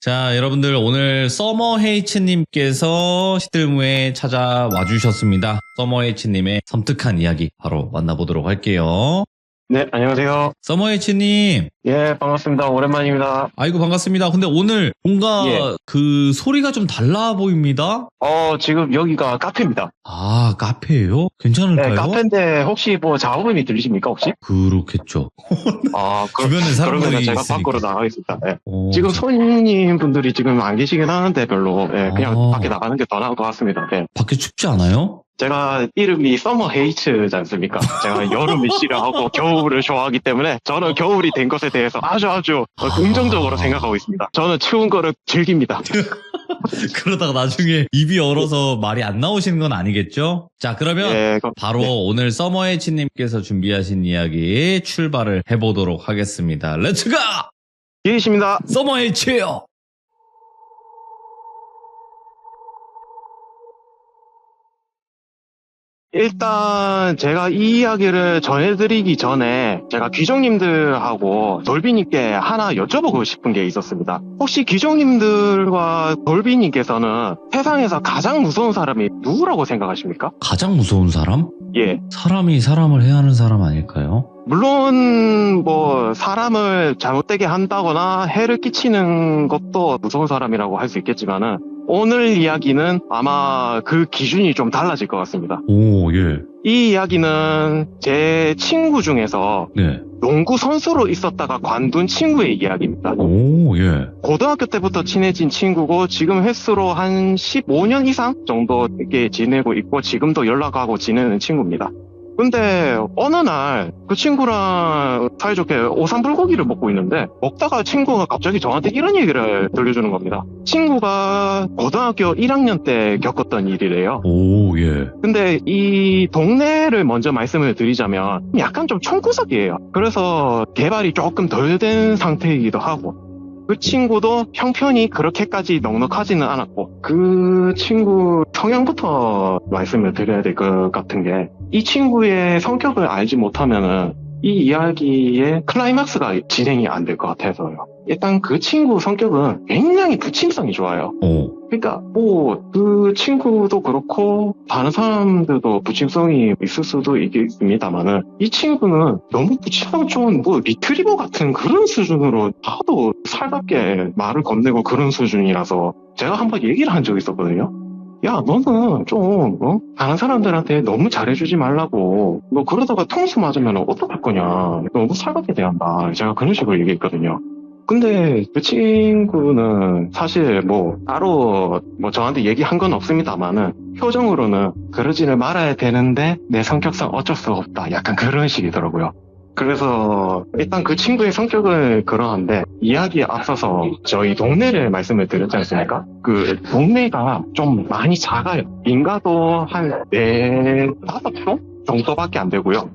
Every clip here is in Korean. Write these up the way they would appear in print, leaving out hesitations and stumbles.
자, 여러분들 오늘 서머헤이츠님께서 시들무에 찾아와 주셨습니다. 서머헤이츠님의 섬뜩한 이야기 바로 만나보도록 할게요. 네, 안녕하세요. 서머헤이츠님. 예, 반갑습니다. 오랜만입니다. 아이고, 반갑습니다. 근데 오늘 뭔가 예. 그 소리가 좀 달라 보입니다? 지금 여기가 카페입니다. 아, 카페예요? 괜찮을까요? 네, 카페인데 혹시 뭐 작업음이 들리십니까, 혹시? 그렇겠죠. 주변에 사람들이 그러면 제가 있으니까. 밖으로 나가겠습니다. 네. 어, 지금 손님 분들이 지금 안 계시긴 하는데 별로 그냥 밖에 나가는 게 더 나을 것 같습니다. 네. 밖에 춥지 않아요? 제가 이름이 서머 헤이츠지 않습니까? 제가 여름을 싫어하고 겨울을 좋아하기 때문에 저는 겨울이 된 것에 대해서 아주 긍정적으로 생각하고 있습니다. 저는 추운 거를 즐깁니다. 그러다가 나중에 입이 얼어서 말이 안 나오시는 건 아니겠죠? 자, 그러면 예, 바로 오늘 서머헤이츠님께서 준비하신 이야기 출발을 해보도록 하겠습니다. 렛츠고! 예입니다. 서머헤이츠요! 일단 제가 이 이야기를 전해드리기 전에 제가 귀종님들하고 돌비님께 하나 여쭤보고 싶은 게 있었습니다. 혹시 귀종님들과 돌비님께서는 세상에서 가장 무서운 사람이 누구라고 생각하십니까? 가장 무서운 사람? 예. 사람이 사람을 해야 하는 사람 아닐까요? 물론 뭐 사람을 잘못되게 한다거나 해를 끼치는 것도 무서운 사람이라고 할 수 있겠지만은 오늘 이야기는 아마 그 기준이 좀 달라질 것 같습니다. 오, 예. 이 이야기는 제 친구 중에서 네. 농구 선수로 있었다가 관둔 친구의 이야기입니다. 오, 예. 고등학교 때부터 친해진 친구고 지금 횟수로 한 15년 이상 정도 이렇게 지내고 있고 지금도 연락하고 지내는 친구입니다. 근데 어느 날 그 친구랑 사이좋게 오삼불고기를 먹고 있는데 먹다가 친구가 갑자기 저한테 이런 얘기를 들려주는 겁니다. 친구가 고등학교 1학년 때 겪었던 일이래요. 오, 예. 근데 이 동네를 먼저 말씀을 드리자면 약간 좀 촌구석이에요. 그래서 개발이 조금 덜 된 상태이기도 하고 그 친구도 형편이 그렇게까지 넉넉하지는 않았고 그 친구 성향부터 말씀을 드려야 될 것 같은 게 이 친구의 성격을 알지 못하면은 이 이야기의 클라이막스가 진행이 안 될 것 같아서요. 일단 그 친구 성격은 굉장히 부침성이 좋아요. 오. 그러니까 뭐 그 친구도 그렇고 다른 사람들도 부침성이 있을 수도 있겠습니다만은 이 친구는 너무 부침성 좋은 뭐 리트리버 같은 그런 수준으로 하도 살갑게 말을 건네고 그런 수준이라서 제가 한번 얘기를 한 적이 있었거든요. 야, 너는 좀 다른 사람들한테 너무 잘해주지 말라고 너 그러다가 통수 맞으면 어떡할 거냐, 너무 살갑게 대한다, 제가 그런 식으로 얘기했거든요. 근데 그 친구는 사실 뭐 따로 뭐 저한테 얘기한 건 없습니다만은 표정으로는 그러지는 말아야 되는데 내 성격상 어쩔 수 없다, 약간 그런 식이더라고요. 그래서 일단 그 친구의 성격은 그러한데 이야기에 앞서서 저희 동네를 말씀을 드렸지 않습니까? 그 동네가 좀 많이 작아요. 인가도 한 4-5동 정도밖에 안 되고요.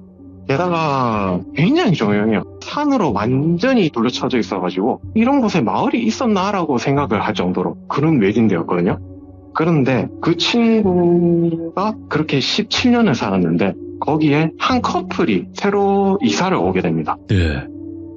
게다가 굉장히 조용해요. 산으로 완전히 둘러쳐져 있어가지고 이런 곳에 마을이 있었나라고 생각을 할 정도로 그런 외진데였거든요. 그런데 그 친구가 그렇게 17년을 살았는데 거기에 한 커플이 새로 이사를 오게 됩니다. 네.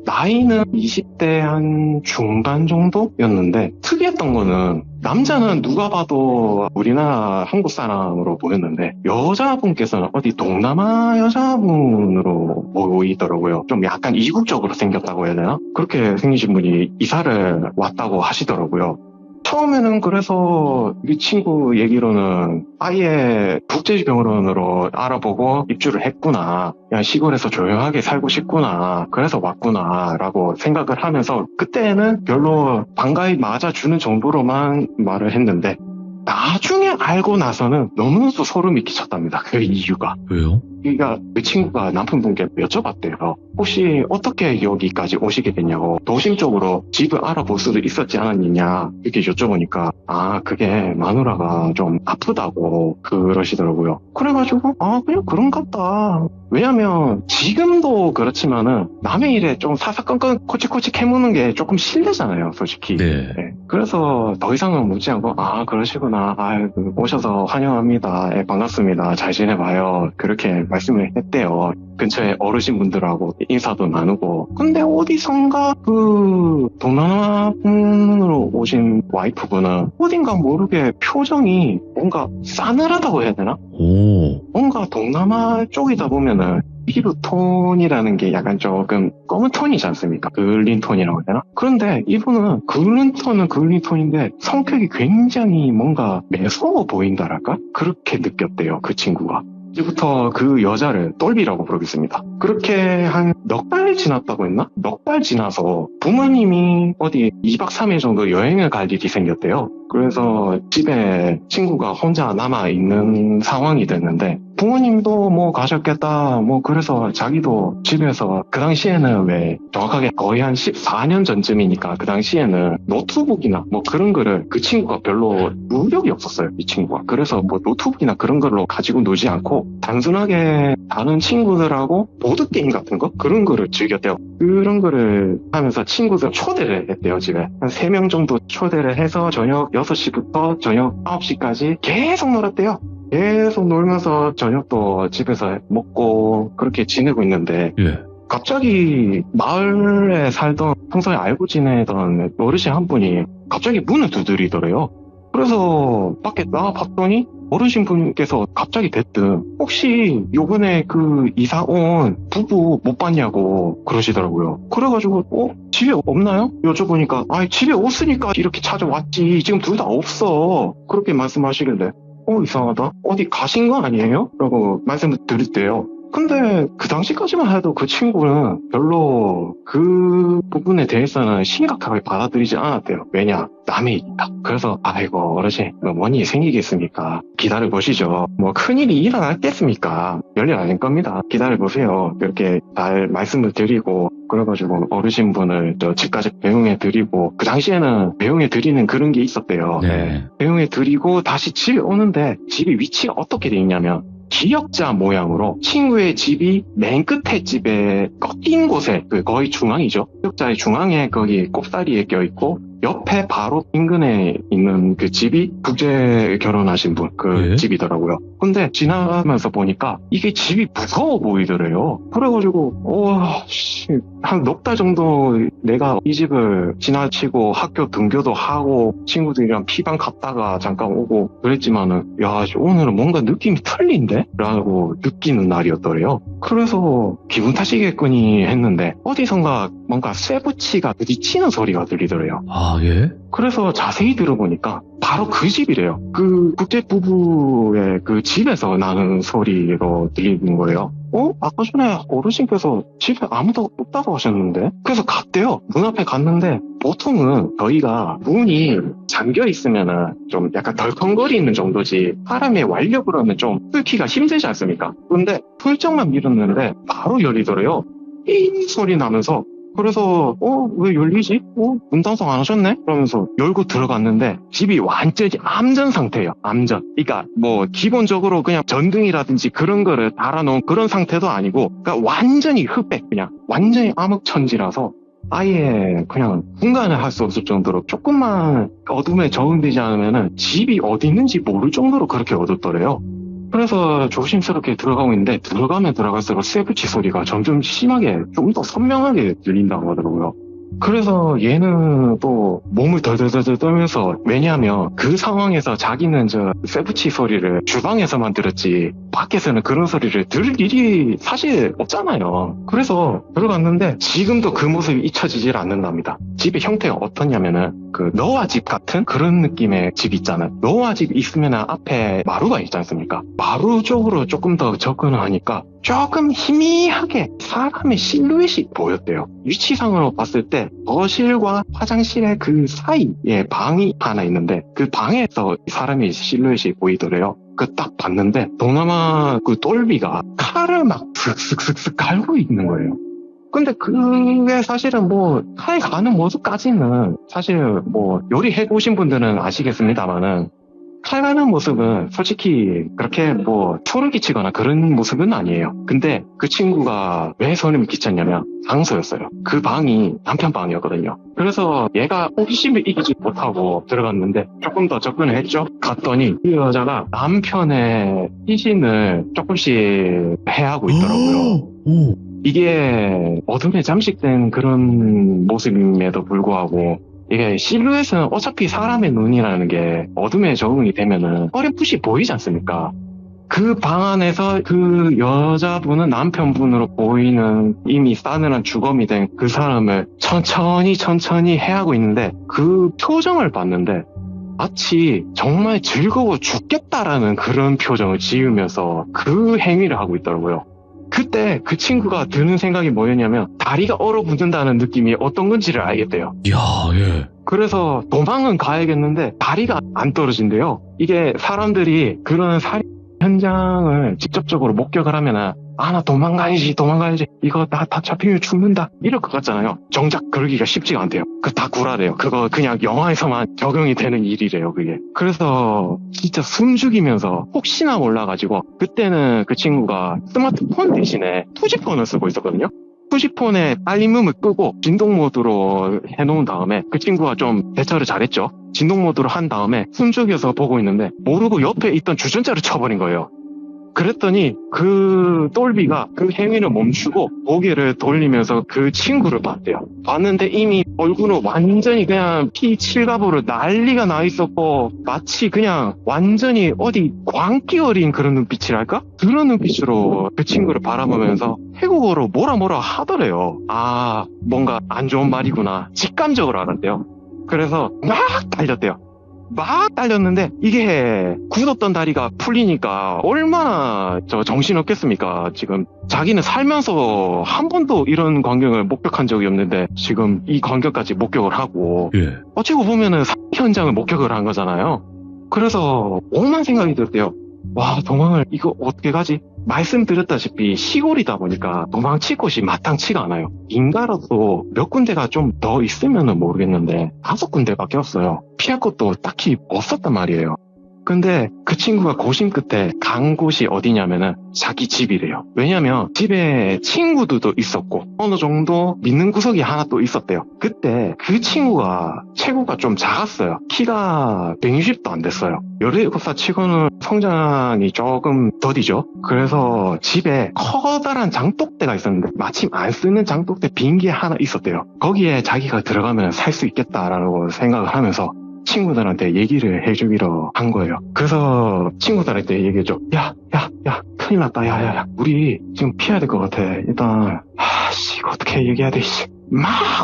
나이는 20대 한 중반 정도였는데 특이했던 거는 남자는 누가 봐도 우리나라 한국 사람으로 보였는데 여자분께서는 어디 동남아 여자분으로 보이더라고요. 좀 약간 이국적으로 생겼다고 해야 되나? 그렇게 생기신 분이 이사를 왔다고 하시더라고요. 처음에는 그래서 이 친구 얘기로는 아예 국제병원으로 알아보고 입주를 했구나, 그냥 시골에서 조용하게 살고 싶구나, 그래서 왔구나 라고 생각을 하면서 그때는 별로 반가이 맞아주는 정도로만 말을 했는데 나중에 알고 나서는 너무나도 소름이 끼쳤답니다. 그 이유가. 왜요? 그러니까 그 친구가 남편분께 여쭤봤대요. 혹시 어떻게 여기까지 오시게 됐냐고, 도심 쪽으로 집을 알아볼 수도 있었지 않았느냐 이렇게 여쭤보니까 그게 마누라가 좀 아프다고 그러시더라고요. 그래가지고 그냥 그런갑다. 왜냐면 지금도 그렇지만은 남의 일에 좀 사사건건 코치코치 캐무는 게 조금 실례잖아요, 솔직히. 네. 네. 그래서 더 이상은 묻지 않고 그러시구나, 오셔서 환영합니다, 반갑습니다, 잘 지내봐요, 그렇게 말씀을 했대요. 근처에 어르신분들하고 인사도 나누고. 근데 어디선가 그 동남아 분으로 오신 와이프분은 어딘가 모르게 표정이 뭔가 싸늘하다고 해야 되나? 오. 뭔가 동남아 쪽이다 보면은 피부 톤이라는 게 약간 조금 검은 톤이지 않습니까? 그을린 톤이라고 해야 되나? 그런데 이분은 그을린 톤은 그을린 톤인데 성격이 굉장히 뭔가 매서워 보인다랄까? 그렇게 느꼈대요, 그 친구가. 이제부터 그 여자를 똘비라고 부르겠습니다. 그렇게 한 넉 달 지났다고 했나? 넉 달 지나서 부모님이 어디 2박 3일 정도 여행을 갈 일이 생겼대요. 그래서 집에 친구가 혼자 남아있는 상황이 됐는데 부모님도 뭐 가셨겠다 뭐 그래서 자기도 집에서 그 당시에는 왜 정확하게 거의 한 14년 전쯤이니까 그 당시에는 노트북이나 뭐 그런 거를 그 친구가 별로 무력이 없었어요, 이 친구가. 그래서 뭐 노트북이나 그런 걸로 가지고 놀지 않고 단순하게 다른 친구들하고 보드게임 같은 거 그런 거를 즐겼대요. 그런 거를 하면서 친구들 초대를 했대요, 집에. 한 3명 정도 초대를 해서 저녁 6시부터 저녁 9시까지 계속 놀았대요. 계속 놀면서 저녁도 집에서 먹고 그렇게 지내고 있는데 예. 갑자기 마을에 살던 평소에 알고 지내던 어르신 한 분이 갑자기 문을 두드리더래요. 그래서 밖에 나와봤더니 어르신 분께서 갑자기 대뜸 혹시 요번에 그 이사 온 부부 못 봤냐고 그러시더라고요. 그래가지고 집에 없나요? 여쭤보니까 집에 없으니까 이렇게 찾아왔지 지금 둘 다 없어 그렇게 말씀하시길래 이상하다. 어디 가신 거 아니에요? 라고 말씀을 드렸대요. 근데 그 당시까지만 해도 그 친구는 별로 그 부분에 대해서는 심각하게 받아들이지 않았대요. 왜냐? 남의 일이다. 그래서 아이고 어르신 뭔 일이 생기겠습니까? 기다려보시죠. 뭐 큰일이 일어났겠습니까? 별일 아닐 겁니다. 기다려보세요. 이렇게 잘 말씀을 드리고 그래가지고 어르신분을 저 집까지 배웅해 드리고 그 당시에는 배웅해 드리는 그런 게 있었대요. 네. 배웅해 드리고 다시 집에 오는데 집이 위치가 어떻게 돼 있냐면 기역자 모양으로 친구의 집이 맨 끝에 집에 꺾인 곳에 거의 중앙이죠. 기역자의 중앙에 거기 꼽사리에 껴있고 옆에 바로 인근에 있는 그 집이 국제 결혼하신 분 그 예? 집이더라고요. 근데 지나가면서 보니까 이게 집이 무서워 보이더래요. 그래가지고 한 넉 달 정도 내가 이 집을 지나치고 학교 등교도 하고 친구들이랑 피방 갔다가 잠깐 오고 그랬지만은 야 오늘은 뭔가 느낌이 틀린데? 라고 느끼는 날이었더래요. 그래서 기분 탓이겠거니 했는데 어디선가 뭔가 쇠붙이가 부딪히는 소리가 들리더래요. 아, 예? 그래서 자세히 들어보니까 바로 그 집이래요. 그 국제 부부의 그 집에서 나는 소리로 들리는 거예요. 아까 전에 어르신께서 집에 아무도 없다고 하셨는데? 그래서 갔대요. 문 앞에 갔는데 보통은 저희가 문이 잠겨 있으면은 좀 약간 덜컹거리는 정도지 사람의 완력으로는 좀 뚫기가 힘들지 않습니까? 근데 풀쩍만 밀었는데 바로 열리더래요. 이 소리 나면서 그래서 왜 열리지? 문 단속 안 하셨네? 그러면서 열고 들어갔는데 집이 완전히 암전 상태예요. 암전. 그러니까 뭐 기본적으로 그냥 전등이라든지 그런 거를 달아놓은 그런 상태도 아니고 그러니까 완전히 흑백 그냥 완전히 암흑천지라서 아예 그냥 분간을 할 수 없을 정도로 조금만 어둠에 적응되지 않으면은 집이 어디 있는지 모를 정도로 그렇게 어둡더래요. 그래서 조심스럽게 들어가고 있는데 들어가면 들어갈수록 쇠붙이 소리가 점점 심하게 좀 더 선명하게 들린다고 하더라고요. 그래서 얘는 또 몸을 덜덜덜 떨면서 왜냐하면 그 상황에서 자기는 저 쇠붙이 소리를 주방에서만 들었지 밖에서는 그런 소리를 들을 일이 사실 없잖아요. 그래서 들어갔는데 지금도 그 모습이 잊혀지질 않는답니다. 집의 형태가 어떻냐면은 그 너와 집 같은 그런 느낌의 집 있잖아요. 너와 집 있으면 앞에 마루가 있지 않습니까? 마루 쪽으로 조금 더 접근을 하니까 조금 희미하게 사람의 실루엣이 보였대요. 위치상으로 봤을 때 거실과 화장실의 그 사이에 방이 하나 있는데 그 방에서 사람의 실루엣이 보이더래요. 그 딱 봤는데 동남아 그 똘비가 칼을 막 슥슥슥슥 갈고 있는 거예요. 근데 그게 사실은 뭐 칼 가는 모습까지는 사실 뭐 요리 해보신 분들은 아시겠습니다만은 칼 가는 모습은 솔직히 그렇게 뭐 소름 끼치거나 그런 모습은 아니에요. 근데 그 친구가 왜 소름을 끼쳤냐면 장소였어요. 그 방이 남편 방이었거든요. 그래서 얘가 호기심을 이기지 못하고 들어갔는데 조금 더 접근을 했죠. 갔더니 그 여자가 남편의 시신을 조금씩 해하고 있더라고요. 오. 이게 어둠에 잠식된 그런 모습임에도 불구하고 이게 실루엣은 어차피 사람의 눈이라는 게 어둠에 적응이 되면은 어렴풋이 보이지 않습니까? 그 방 안에서 그 여자분은 남편분으로 보이는 이미 싸늘한 주검이 된 그 사람을 천천히 해하고 있는데 그 표정을 봤는데 마치 정말 즐거워 죽겠다라는 그런 표정을 지으면서 그 행위를 하고 있더라고요. 그때 그 친구가 드는 생각이 뭐였냐면 다리가 얼어붙는다는 느낌이 어떤 건지를 알겠대요. 이야, 예. 그래서 도망은 가야겠는데 다리가 안 떨어진대요. 이게 사람들이 그런 살인 현장을 직접적으로 목격을 하면은 나 도망가야지 이거 다 잡히면 죽는다 이럴 것 같잖아요. 정작 그러기가 쉽지가 않대요. 그 다 구라래요. 그거 그냥 영화에서만 적용이 되는 일이래요, 그게. 그래서 진짜 숨 죽이면서 혹시나 몰라가지고 그때는 그 친구가 스마트폰 대신에 투지폰을 쓰고 있었거든요. 투지폰에 알림음을 끄고 진동 모드로 해놓은 다음에 그 친구가 좀 대처를 잘했죠. 진동 모드로 한 다음에 숨죽여서 보고 있는데 모르고 옆에 있던 주전자를 쳐버린 거예요. 그랬더니 그 똘비가 그 행위를 멈추고 고개를 돌리면서 그 친구를 봤대요. 봤는데 이미 얼굴은 완전히 그냥 피 칠갑으로 난리가 나 있었고 마치 그냥 완전히 어디 광기 어린 그런 눈빛이랄까? 그런 눈빛으로 그 친구를 바라보면서 태국어로 뭐라 하더래요. 뭔가 안 좋은 말이구나. 직감적으로 알았대요. 그래서 막 달렸대요. 막 달렸는데 이게 굳었던 다리가 풀리니까 얼마나 정신없겠습니까? 지금 자기는 살면서 한 번도 이런 광경을 목격한 적이 없는데 지금 이 광경까지 목격을 하고 예. 어찌고 보면은 현장을 목격을 한 거잖아요. 그래서 오만 생각이 들었대요. 와, 도망을 이거 어떻게 가지? 말씀드렸다시피 시골이다 보니까 도망칠 곳이 마땅치가 않아요. 인가라도 몇 군데가 좀 더 있으면은 모르겠는데 5군데밖에 없어요. 피할 곳도 딱히 없었단 말이에요. 근데 그 친구가 고심 끝에 간 곳이 어디냐면은 자기 집이래요. 왜냐면 집에 친구들도 있었고 어느 정도 믿는 구석이 하나 또 있었대요. 그때 그 친구가 체구가 좀 작았어요. 키가 160도 안 됐어요. 17살 치고는 성장이 조금 더디죠. 그래서 집에 커다란 장독대가 있었는데 마침 안 쓰는 장독대 빈 게 하나 있었대요. 거기에 자기가 들어가면 살 수 있겠다라고 생각을 하면서 친구들한테 얘기를 해주기로 한 거예요. 그래서 친구들한테 얘기해줘. 야, 큰일 났다. 야, 우리 지금 피해야 될 것 같아. 일단, 이거 어떻게 얘기해야 돼, 막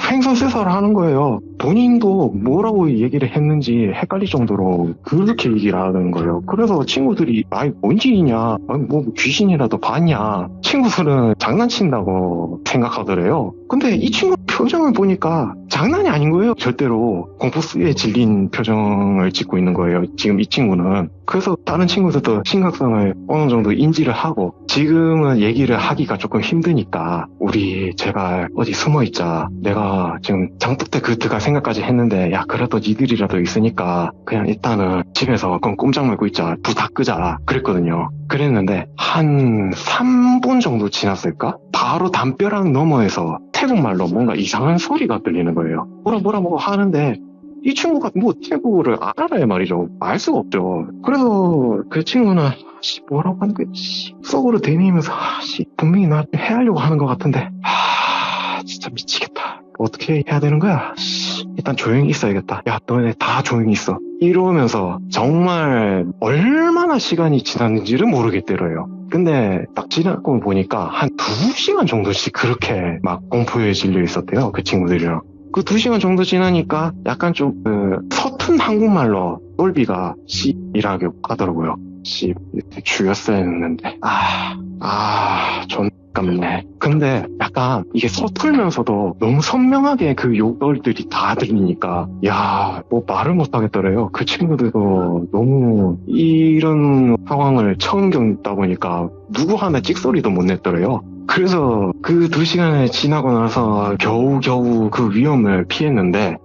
횡설수설 하는 거예요. 본인도 뭐라고 얘기를 했는지 헷갈릴 정도로 그렇게 얘기를 하는 거예요. 그래서 친구들이 뭔 일이냐, 뭐 귀신이라도 봤냐, 친구들은 장난친다고 생각하더래요. 근데 이 친구 표정을 보니까 장난이 아닌 거예요. 절대로 공포스에 질린 표정을 짓고 있는 거예요, 지금 이 친구는. 그래서 다른 친구들도 심각성을 어느 정도 인지를 하고 지금은 얘기를 하기가 조금 힘드니까 우리 제발 어디 숨어있자. 내가 지금 장독대 그트가 생각까지 했는데 야, 그래도 니들이라도 있으니까 그냥 일단은 집에서 그럼 꼼짝 말고 있자. 불 다 끄자. 그랬거든요. 그랬는데 한 3분 정도 지났을까? 바로 담벼락 너머에서 태국말로 뭔가 이상한 소리가 들리는 거예요. 뭐라 하는데 이 친구가 뭐 태국어를 알아야 말이죠. 알 수가 없죠. 그래서 그 친구는 뭐라고 하는 거야? 속으로 되뇌이면서 분명히 나 해하려고 하는 것 같은데 진짜 미치겠다. 어떻게 해야 되는 거야? 일단 조용히 있어야겠다. 야, 너네 다 조용히 있어. 이러면서 정말 얼마나 시간이 지났는지를 모르겠더래요. 근데 딱 지나고 보니까 한 2시간 정도씩 그렇게 막 공포에 질려 있었대요. 그 친구들이랑. 그 2시간 정도 지나니까 약간 좀 서툰 한국말로 똘비가 씨이라고 하더라고요. 씨, 죽였어야 했는데 존 깜네. 근데 약간 이게 서툴면서도 너무 선명하게 그 욕설들이 다 들리니까 뭐 말을 못 하겠더래요. 그 친구들도 너무 이런 상황을 처음 겪다 보니까 누구 하나 찍소리도 못 냈더래요. 그래서 그 2시간을 지나고 나서 겨우 그 위험을 피했는데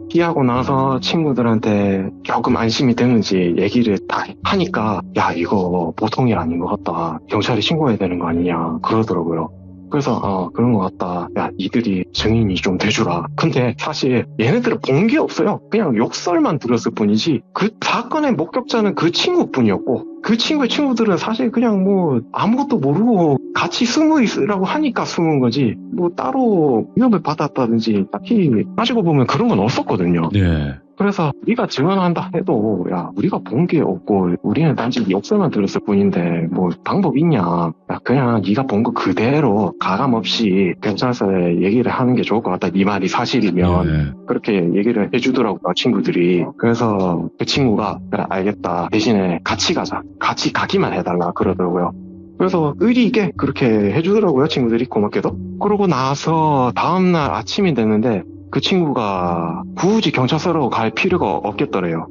피하고 나서 친구들한테 조금 안심이 되는지 얘기를 다 하니까 이거 보통 일 아닌 것 같다. 경찰에 신고해야 되는 거 아니냐 그러더라고요. 그래서 그런 것 같다. 야, 니들이 증인이 좀 돼주라. 근데 사실 얘네들은 본 게 없어요. 그냥 욕설만 들었을 뿐이지 그 사건의 목격자는 그 친구뿐이었고 그 친구의 친구들은 사실 그냥 뭐 아무것도 모르고 같이 숨어 있으라고 하니까 숨은 거지 뭐 따로 위협을 받았다든지 딱히 따지고 보면 그런 건 없었거든요. 네. 그래서 우리가 증언한다 해도 야 우리가 본 게 없고 우리는 단지 욕설만 들었을 뿐인데 뭐 방법 있냐. 야 그냥 네가 본 거 그대로 가감없이 경찰서에 얘기를 하는 게 좋을 것 같다. 네 말이 사실이면. 네. 그렇게 얘기를 해주더라고요, 친구들이. 그래서 그 친구가 그래 알겠다. 대신에 같이 가자. 같이 가기만 해달라 그러더라고요. 그래서 의리 있게 그렇게 해주더라고요, 친구들이 고맙게도. 그러고 나서 다음날 아침이 됐는데 그 친구가 굳이 경찰서로 갈 필요가 없겠더래요.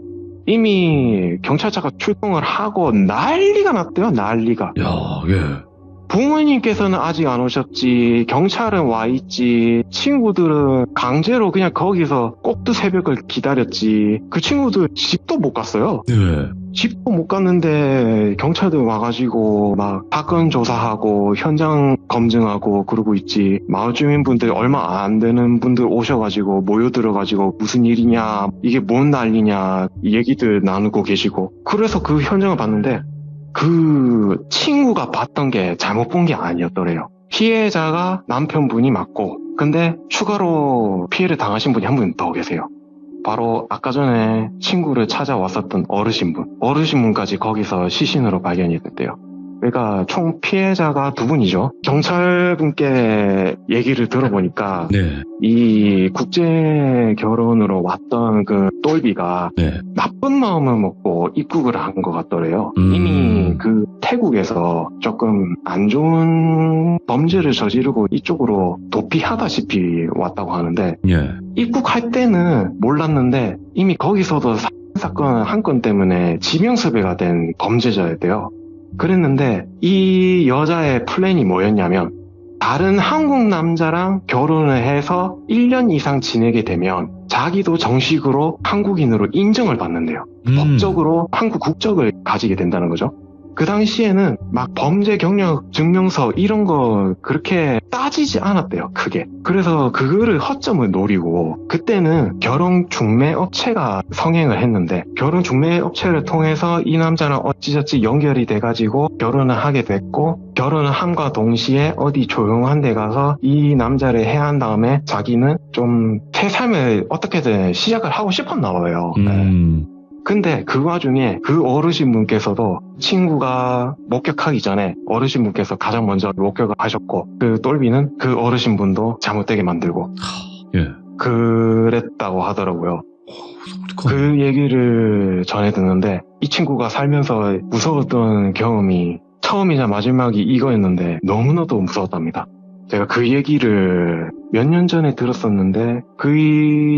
이미 경찰차가 출동을 하고 난리가 났대요, 난리가. 야, 예. 부모님께서는 아직 안 오셨지, 경찰은 와 있지, 친구들은 강제로 그냥 거기서 꼭두 새벽을 기다렸지. 그 친구들 집도 못 갔어요. 네. 집도 못 갔는데 경찰들 와가지고 막 사건 조사하고 현장 검증하고 그러고 있지. 마을 주민분들 얼마 안 되는 분들 오셔가지고 모여들어가지고 무슨 일이냐, 이게 뭔 난리냐 이 얘기들 나누고 계시고. 그래서 그 현장을 봤는데 그 친구가 봤던 게 잘못 본 게 아니었더래요. 피해자가 남편분이 맞고 근데 추가로 피해를 당하신 분이 한 분 더 계세요. 바로 아까 전에 친구를 찾아왔었던 어르신분까지 거기서 시신으로 발견이 됐대요. 그러니까 총 피해자가 두 분이죠. 경찰분께 얘기를 들어보니까 네. 이 국제 결혼으로 왔던 그 똘비가 네. 나쁜 마음을 먹고 입국을 한 것 같더래요. 이미 그 태국에서 조금 안 좋은 범죄를 저지르고 이쪽으로 도피하다시피 왔다고 하는데 예. 입국할 때는 몰랐는데 이미 거기서도 사건 한 건 때문에 지명수배가 된 범죄자였대요. 그랬는데 이 여자의 플랜이 뭐였냐면 다른 한국 남자랑 결혼을 해서 1년 이상 지내게 되면 자기도 정식으로 한국인으로 인정을 받는데요. 법적으로 한국 국적을 가지게 된다는 거죠. 그 당시에는 막 범죄 경력 증명서 이런 거 그렇게 따지지 않았대요, 크게. 그래서 그거를 허점을 노리고 그때는 결혼 중매 업체가 성행을 했는데 결혼 중매 업체를 통해서 이 남자는 어찌저찌 연결이 돼가지고 결혼을 하게 됐고 결혼을 함과 동시에 어디 조용한 데 가서 이 남자를 해한 다음에 자기는 좀 새 삶을 어떻게든 시작을 하고 싶었나 봐요. 근데 그 와중에 그 어르신분께서도 친구가 목격하기 전에 어르신분께서 가장 먼저 목격을 하셨고 그 똘비는 그 어르신분도 잘못되게 만들고 예. 그랬다고 하더라고요. 그 얘기를 전해 듣는데 이 친구가 살면서 무서웠던 경험이 처음이자 마지막이 이거였는데 너무나도 무서웠답니다. 제가 그 얘기를 몇 년 전에 들었었는데 그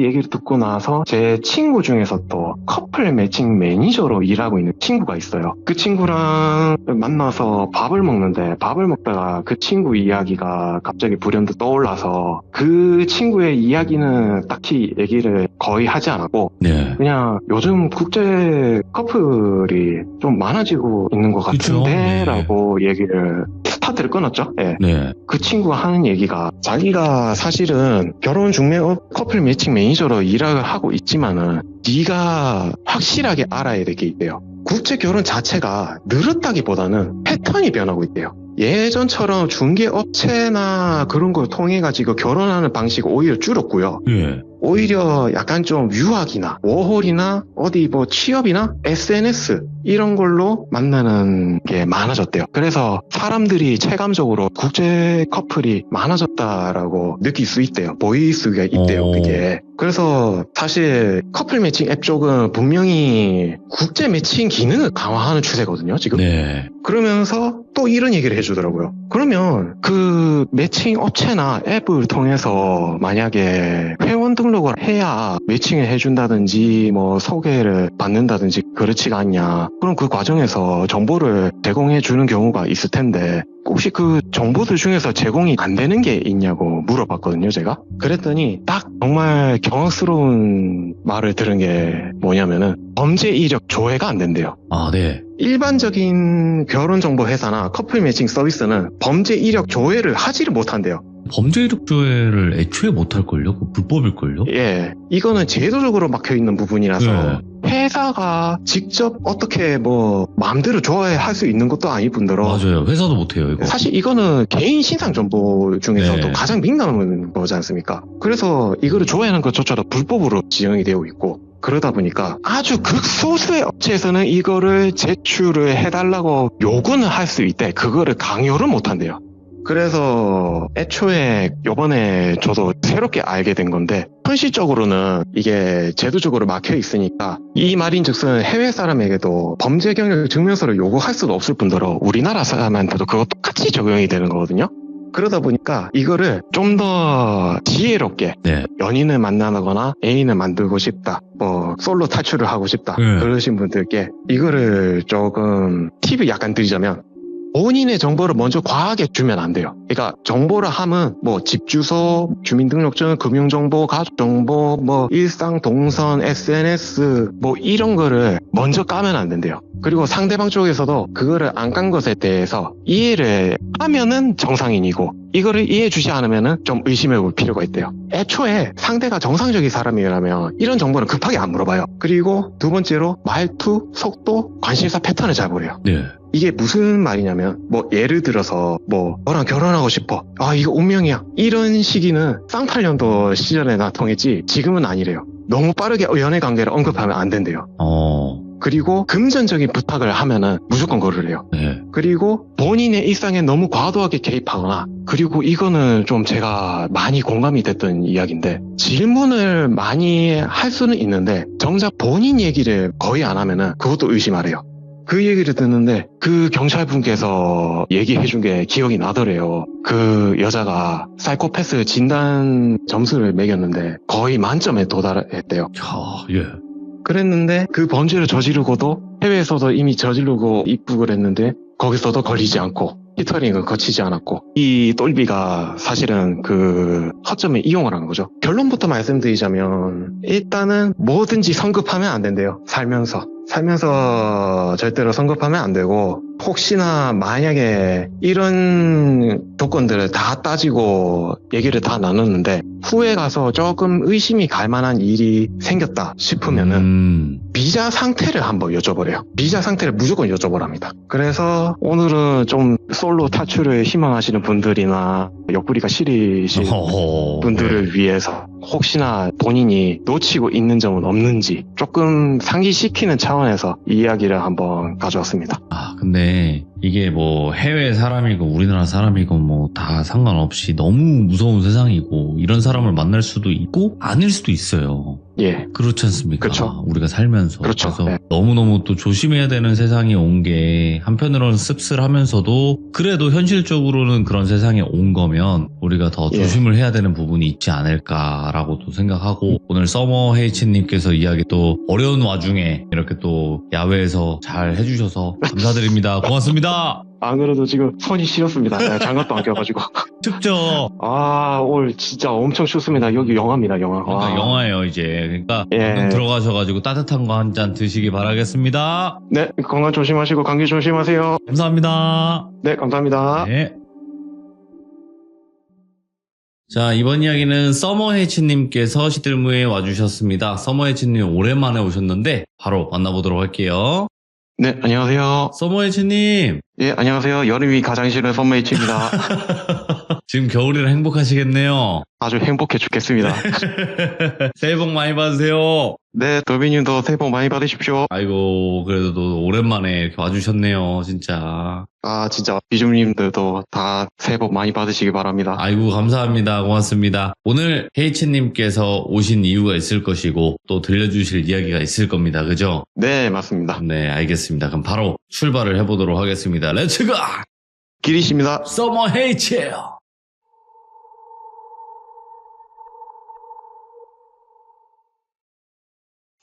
얘기를 듣고 나서 제 친구 중에서 또 커플 매칭 매니저로 일하고 있는 친구가 있어요. 그 친구랑 만나서 밥을 먹는데 밥을 먹다가 그 친구 이야기가 갑자기 불현듯 떠올라서 그 친구의 이야기는 딱히 얘기를 거의 하지 않았고 네. 그냥 요즘 국제 커플이 좀 많아지고 있는 것 그쵸? 같은데 네. 라고 얘기를 스타트를 끊었죠. 네. 네. 그 친구가 하는 얘기가 자기가 사실은 결혼 중매 커플 매칭 매니저로 일을 하고 있지만은 네가 확실하게 알아야 될 게 있대요. 국제 결혼 자체가 늘었다기보다는 패턴이 변하고 있대요. 예전처럼 중개업체나 그런 걸 통해 가지고 결혼하는 방식이 오히려 줄었고요. 예. 오히려 약간 좀 유학이나 워홀이나 어디 뭐 취업이나 SNS 이런 걸로 만나는 게 많아졌대요. 그래서 사람들이 체감적으로 국제 커플이 많아졌다라고 느낄 수 있대요. 보일 수가 있대요, 그게. 그래서 사실 커플 매칭 앱 쪽은 분명히 국제 매칭 기능을 강화하는 추세거든요, 지금. 네. 그러면서 또 이런 얘기를 해주더라고요. 그러면 그 매칭 업체나 앱을 통해서 만약에 회원 등록을 해야 매칭을 해준다든지 뭐 소개를 받는다든지 그렇지가 않냐. 그럼 그 과정에서 정보를 제공해 주는 경우가 있을 텐데 혹시 그 정보들 중에서 제공이 안 되는 게 있냐고 물어봤거든요, 제가. 그랬더니 딱 정말 경악스러운 말을 들은 게 뭐냐면은 범죄 이력 조회가 안 된대요. 아, 네. 일반적인 결혼정보 회사나 커플 매칭 서비스는 범죄 이력 조회를 하지를 못한대요. 범죄 이력 조회를 애초에 못할걸요? 그 불법일걸요? 예, 이거는 제도적으로 막혀있는 부분이라서 네. 회사가 직접 어떻게 뭐 마음대로 조회할 수 있는 것도 아닐 뿐더러 맞아요. 회사도 못해요, 이거. 사실 이거는 개인 신상 정보 중에서도 네. 가장 민감한 거지 않습니까? 그래서 이거를 조회하는 것조차도 불법으로 지정이 되어 있고, 그러다 보니까 아주 극소수의 업체에서는 이거를 제출을 해달라고 요구는 할 수 있대. 그거를 강요를 못 한대요. 그래서 애초에 요번에 저도 새롭게 알게 된 건데, 현실적으로는 이게 제도적으로 막혀 있으니까 이 말인즉슨 해외 사람에게도 범죄 경력 증명서를 요구할 수도 없을 뿐더러 우리나라 사람한테도 그거 똑같이 적용이 되는 거거든요. 그러다 보니까 이거를 좀 더 지혜롭게 네. 연인을 만나거나 애인을 만들고 싶다, 뭐 솔로 탈출을 하고 싶다, 네. 그러신 분들께 이거를 조금 팁을 약간 드리자면, 본인의 정보를 먼저 과하게 주면 안 돼요. 그러니까 정보를 하면 뭐 집 주소, 주민등록증, 금융정보, 가족정보, 뭐 일상, 동선, SNS 뭐 이런 거를 먼저 까면 안 된대요. 그리고 상대방 쪽에서도 그거를 안 깐 것에 대해서 이해를 하면은 정상인이고, 이거를 이해해 주지 않으면은 좀 의심해 볼 필요가 있대요. 애초에 상대가 정상적인 사람이라면 이런 정보는 급하게 안 물어봐요. 그리고 두 번째로 말투, 속도, 관심사 패턴을 잘 보래요. 네. 이게 무슨 말이냐면, 뭐 예를 들어서 뭐 너랑 결혼하고 싶어, 아 이거 운명이야, 이런 시기는 쌍팔년도 시절에 나 통했지 지금은 아니래요. 너무 빠르게 연애 관계를 언급하면 안 된대요. 그리고 금전적인 부탁을 하면은 무조건 거르래요. 네. 그리고 본인의 일상에 너무 과도하게 개입하거나, 그리고 이거는 좀 제가 많이 공감이 됐던 이야기인데, 질문을 많이 할 수는 있는데 정작 본인 얘기를 거의 안 하면은 그것도 의심하래요. 그 얘기를 듣는데 그 경찰분께서 얘기해준 게 기억이 나더래요. 그 여자가 사이코패스 진단 점수를 매겼는데 거의 만점에 도달했대요. 예. 그랬는데 그 범죄를 저지르고도 해외에서도 이미 저지르고 입국을 했는데 거기서도 걸리지 않고 히터링을 거치지 않았고, 이 똘비가 사실은 그 허점에 이용을 한 거죠. 결론부터 말씀드리자면 일단은 뭐든지 성급하면 안 된대요. 살면서 절대로 성급하면 안 되고, 혹시나 만약에 이런 조건들을 다 따지고 얘기를 다 나눴는데 후에 가서 조금 의심이 갈 만한 일이 생겼다 싶으면은 비자 상태를 한번 여쭤보래요. 비자 상태를 무조건 여쭤보랍니다. 그래서 오늘은 좀 솔로 탈출을 희망하시는 분들이나 옆구리가 시리신 분들을 위해서 혹시나 본인이 놓치고 있는 점은 없는지 조금 상기시키는 차원에서 이 이야기를 한번 가져왔습니다. 아, 근데 이게 뭐 해외 사람이고 우리나라 사람이고 뭐 다 상관없이 너무 무서운 세상이고, 이런 사람을 만날 수도 있고 아닐 수도 있어요. 예. 그렇지 않습니까? 그렇죠. 우리가 살면서. 그렇죠. 그래서 네. 너무너무 또 조심해야 되는 세상이 온 게 한편으로는 씁쓸하면서도, 그래도 현실적으로는 그런 세상에 온 거면 우리가 더 예. 조심을 해야 되는 부분이 있지 않을까라고 또 생각하고, 오늘 서머 헤이치님께서 이야기 또 어려운 와중에 이렇게 또 야외에서 잘 해주셔서 감사드립니다. 고맙습니다. 안 그래도 지금 손이 시렸습니다. 내가 장갑도 안 껴가지고. 춥죠? 아, 오늘 진짜 엄청 춥습니다. 여기 영하입니다, 영하. 그러니까 와. 영화예요 이제. 그러니까 예. 얼른 들어가셔가지고 따뜻한 거 한 잔 드시기 바라겠습니다. 네, 건강 조심하시고 감기 조심하세요. 감사합니다. 네, 감사합니다. 네. 자, 이번 이야기는 서머헤치님께서 시들무에 와주셨습니다. 서머헤치님 오랜만에 오셨는데 바로 만나보도록 할게요. 네, 안녕하세요. 서머헤치님. 예, 안녕하세요. 여름이 가장 싫은 썸메이츠입니다. 지금 겨울이라 행복하시겠네요. 아주 행복해 죽겠습니다. 새해 복 많이 받으세요. 네, 도비님도 새해 복 많이 받으십시오. 아이고, 그래도 또 오랜만에 이렇게 와주셨네요, 진짜. 아, 진짜 비중님들도 다 새해 복 많이 받으시기 바랍니다. 아이고, 감사합니다. 고맙습니다. 오늘 헤이츠님께서 오신 이유가 있을 것이고 또 들려주실 이야기가 있을 겁니다. 그죠? 네, 맞습니다. 네, 알겠습니다. 그럼 바로 출발을 해보도록 하겠습니다. 렛츠고! 기리십니다. 서머 헤이츠!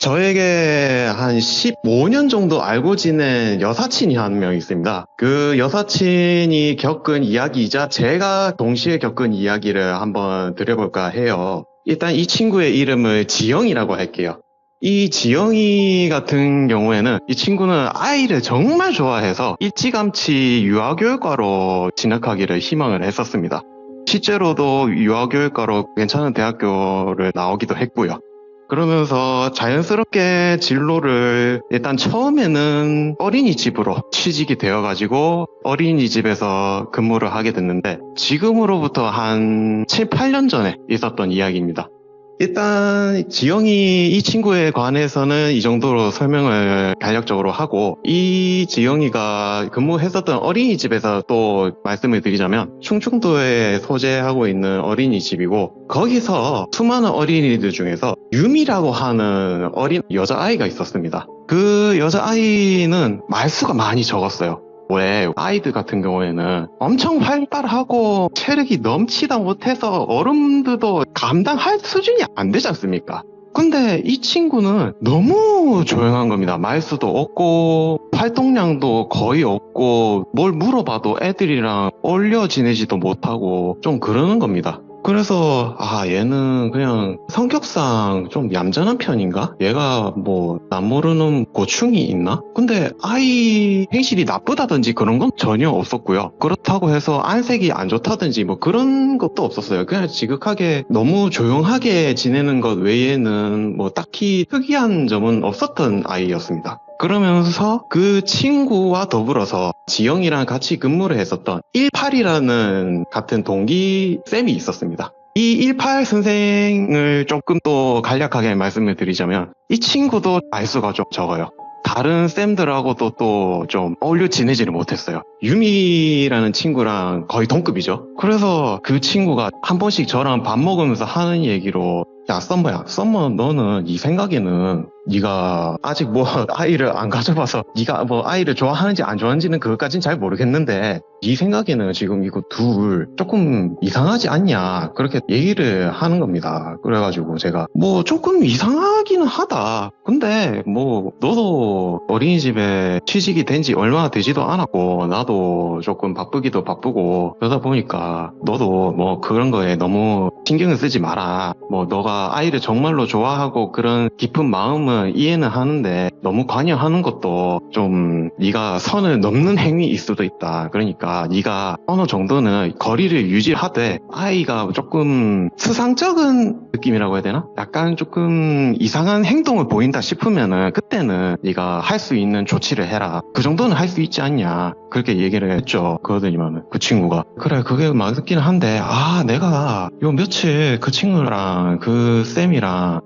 저에게 한 15년 정도 알고 지낸 여사친이 한 명 있습니다. 그 여사친이 겪은 이야기이자 제가 동시에 겪은 이야기를 한번 드려볼까 해요. 일단 이 친구의 이름을 지영이라고 할게요. 이 지영이 같은 경우에는 이 친구는 아이를 정말 좋아해서 일찌감치 유아교육과로 진학하기를 희망을 했었습니다. 실제로도 유아교육과로 괜찮은 대학교를 나오기도 했고요. 그러면서 자연스럽게 진로를 일단 처음에는 어린이집으로 취직이 되어가지고 어린이집에서 근무를 하게 됐는데 지금으로부터 한 7, 8년 전에 있었던 이야기입니다. 일단 지영이 이 친구에 관해서는 이 정도로 설명을 간략적으로 하고 이 지영이가 근무했었던 어린이집에서 또 말씀을 드리자면 충청도에 소재하고 있는 어린이집이고 거기서 수많은 어린이들 중에서 유미라고 하는 어린 여자아이가 있었습니다. 그 여자아이는 말수가 많이 적었어요. 왜 아이들 같은 경우에는 엄청 활발하고 체력이 넘치다 못해서 어른들도 감당할 수준이 안 되지 않습니까? 근데 이 친구는 너무 조용한 겁니다. 말수도 없고 활동량도 거의 없고 뭘 물어봐도 애들이랑 어울려 지내지도 못하고 좀 그러는 겁니다. 그래서 얘는 그냥 성격상 좀 얌전한 편인가? 얘가 뭐 남 모르는 고충이 있나? 근데 아이 행실이 나쁘다든지 그런 건 전혀 없었고요. 그렇다고 해서 안색이 안 좋다든지 뭐 그런 것도 없었어요. 그냥 지극하게 너무 조용하게 지내는 것 외에는 뭐 딱히 특이한 점은 없었던 아이였습니다. 그러면서 그 친구와 더불어서 지영이랑 같이 근무를 했었던 18이라는 같은 동기 쌤이 있었습니다. 이 18 선생을 조금 또 간략하게 말씀을 드리자면 이 친구도 말수가 좀 적어요. 다른 쌤들하고도 또 좀 어울려 지내지를 못했어요. 유미라는 친구랑 거의 동급이죠. 그래서 그 친구가 한 번씩 저랑 밥 먹으면서 하는 얘기로 야 썸머 너는 네 생각에는 네가 아직 뭐 아이를 안 가져봐서 네가 뭐 아이를 좋아하는지 안 좋아하는지는 그것까진 잘 모르겠는데 네 생각에는 지금 이거 둘 조금 이상하지 않냐 그렇게 얘기를 하는 겁니다. 그래가지고 제가 뭐 조금 이상하기는 하다. 근데 뭐 너도 어린이집에 취직이 된 지 얼마 되지도 않았고 나도 조금 바쁘기도 바쁘고 그러다 보니까 너도 뭐 그런 거에 너무 신경을 쓰지 마라. 뭐 너가 아이를 정말로 좋아하고 그런 깊은 마음은 이해는 하는데 너무 관여하는 것도 좀 네가 선을 넘는 행위일 수도 있다. 그러니까 네가 어느 정도는 거리를 유지하되 아이가 조금 수상쩍은 느낌이라고 해야 되나? 약간 조금 이상한 행동을 보인다 싶으면은 그때는 네가 할 수 있는 조치를 해라. 그 정도는 할 수 있지 않냐. 그렇게 얘기를 했죠. 그러더니만은 그 친구가 그래 그게 맞긴 한데 내가 요 며칠 그 친구랑 그 쌤이랑